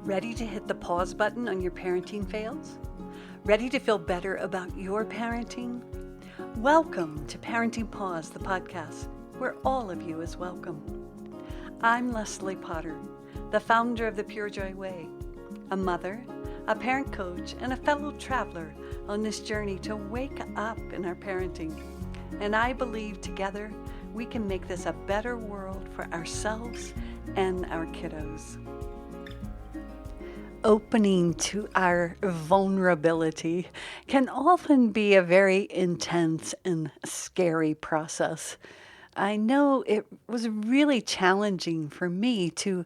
Ready to hit the pause button on your parenting fails? Ready to feel better about your parenting? Welcome to Parenting Pause, the podcast, where all of you is welcome. I'm Leslie Potter, the founder of the Pure Joy Way, a mother, a parent coach, and a fellow traveler on this journey to wake up in our parenting. And I believe together we can make this a better world for ourselves and our kiddos. Opening to our vulnerability can often be a very intense and scary process. I know it was really challenging for me to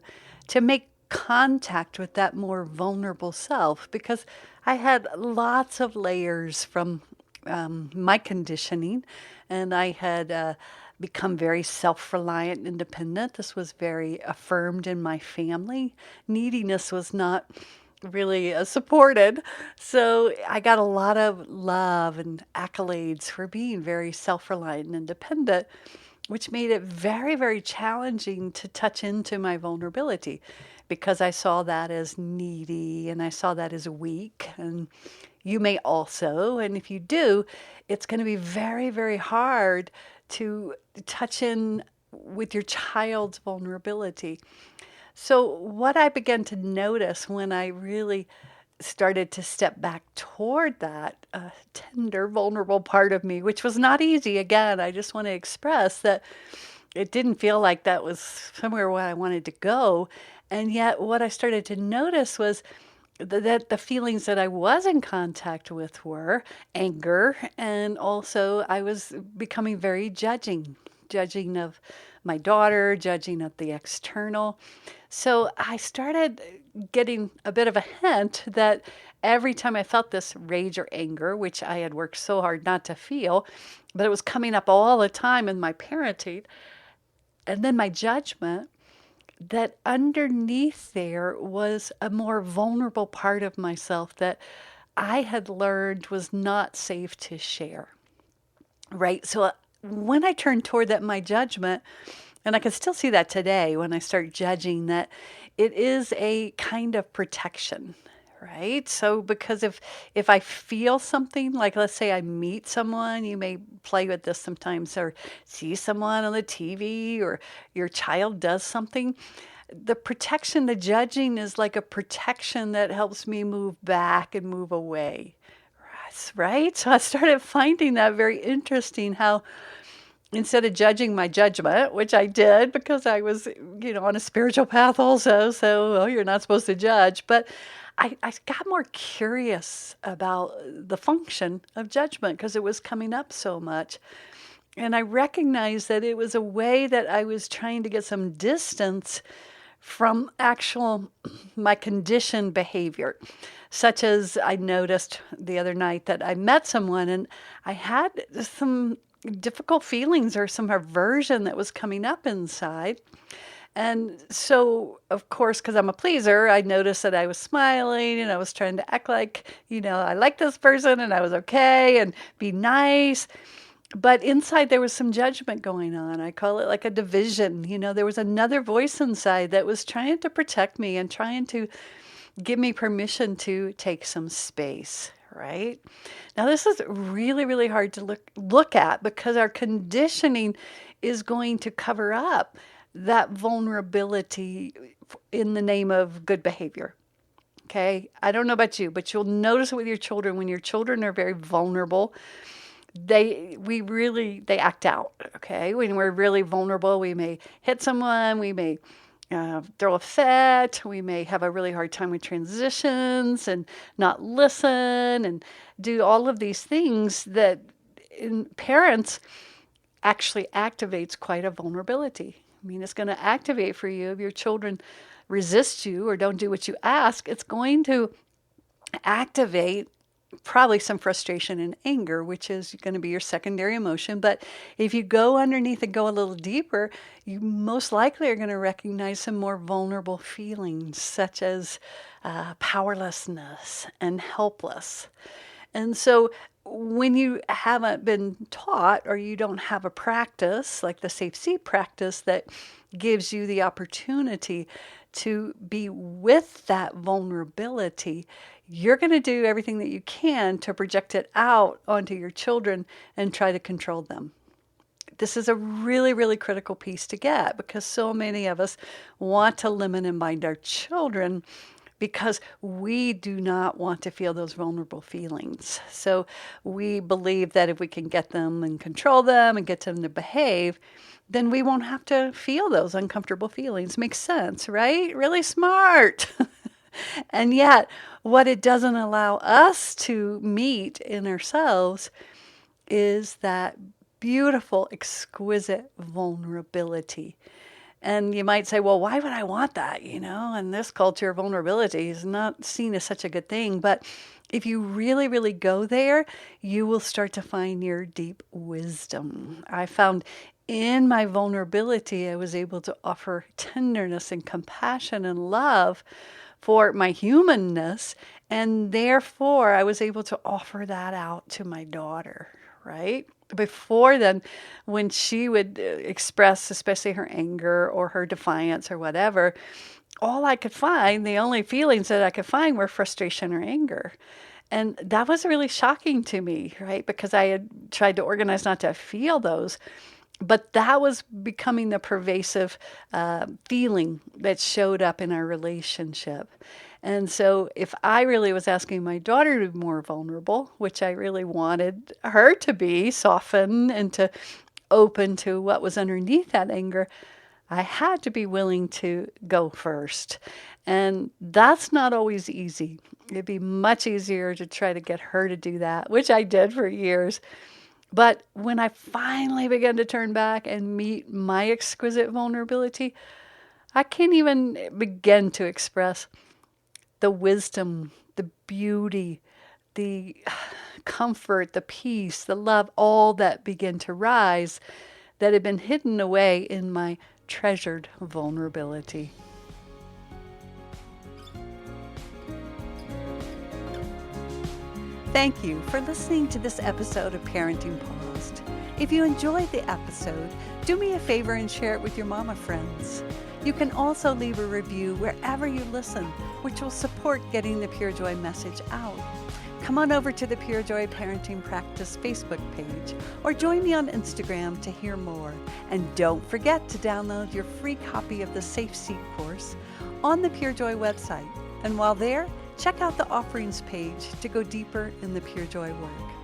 make contact with that more vulnerable self because I had lots of layers from my conditioning, and I had become very self-reliant and independent. This was very affirmed in my family. Neediness was not really supported. So I got a lot of love and accolades for being very self-reliant and independent, which made it very, very challenging to touch into my vulnerability because I saw that as needy and I saw that as weak. And you may also, and if you do, it's going to be very, very hard to touch in with your child's vulnerability. So what I began to notice when I really started to step back toward that tender, vulnerable part of me, which was not easy. Again, I just want to express that it didn't feel like that was somewhere where I wanted to go. And yet what I started to notice was that the feelings that I was in contact with were anger, and also I was becoming very judging of my daughter, judging of the external. So I started getting a bit of a hint that every time I felt this rage or anger, which I had worked so hard not to feel, but it was coming up all the time in my parenting, and then my judgment, that underneath there was a more vulnerable part of myself that I had learned was not safe to share, right? So when I turned toward that, my judgment, and I can still see that today when I start judging, that it is a kind of protection, right? So because if I feel something, like let's say I meet someone, you may play with this sometimes, or see someone on the TV, or your child does something, the protection, the judging is like a protection that helps me move back and move away, right? So I started finding that very interesting, how instead of judging my judgment, which I did because I was, on a spiritual path also, so you're not supposed to judge, but I got more curious about the function of judgment because it was coming up so much. And I recognized that it was a way that I was trying to get some distance from my conditioned behavior, such as I noticed the other night that I met someone and I had some difficult feelings or some aversion that was coming up inside. And so, of course, because I'm a pleaser, I noticed that I was smiling and I was trying to act like, I like this person and I was okay and be nice. But inside there was some judgment going on. I call it like a division. There was another voice inside that was trying to protect me and trying to give me permission to take some space, right? Now, this is really, really hard to look at because our conditioning is going to cover up that vulnerability in the name of good behavior. Okay? I don't know about you, but you'll notice it with your children. When your children are very vulnerable, they act out. Okay? When we're really vulnerable, we may hit someone, we may throw a fit, we may have a really hard time with transitions and not listen and do all of these things that in parents actually activates quite a vulnerability. It's going to activate for you if your children resist you or don't do what you ask. It's going to activate probably some frustration and anger, which is going to be your secondary emotion. But if you go underneath and go a little deeper, you most likely are going to recognize some more vulnerable feelings, such as powerlessness and helpless. And so when you haven't been taught or you don't have a practice like the safe seat practice that gives you the opportunity to be with that vulnerability, you're going to do everything that you can to project it out onto your children and try to control them. This is a really, really critical piece to get because so many of us want to limit and bind our children because we do not want to feel those vulnerable feelings. So we believe that if we can get them and control them and get them to behave, then we won't have to feel those uncomfortable feelings. Makes sense, right? Really smart. And yet, what it doesn't allow us to meet in ourselves is that beautiful, exquisite vulnerability. And you might say, well, why would I want that? In this culture, vulnerability is not seen as such a good thing. But if you really, really go there, you will start to find your deep wisdom. I found in my vulnerability, I was able to offer tenderness and compassion and love for my humanness. And therefore, I was able to offer that out to my daughter, right? Before then, when she would express, especially her anger or her defiance or whatever, all I could find, the only feelings that I could find were frustration or anger. And that was really shocking to me, right? Because I had tried to organize not to feel those. But that was becoming the pervasive feeling that showed up in our relationship. And so if I really was asking my daughter to be more vulnerable, which I really wanted her to be, soften and to open to what was underneath that anger, I had to be willing to go first. And that's not always easy. It'd be much easier to try to get her to do that, which I did for years. But when I finally began to turn back and meet my exquisite vulnerability, I can't even begin to express the wisdom, the beauty, the comfort, the peace, the love, all that began to rise that had been hidden away in my treasured vulnerability. Thank you for listening to this episode of Parenting Paused. If you enjoyed the episode, do me a favor and share it with your mama friends. You can also leave a review wherever you listen, which will support getting the Pure Joy message out. Come on over to the Pure Joy Parenting Practice Facebook page or join me on Instagram to hear more. And don't forget to download your free copy of the Safe Seat course on the Pure Joy website. And while there, check out the offerings page to go deeper in the Pure Joy work.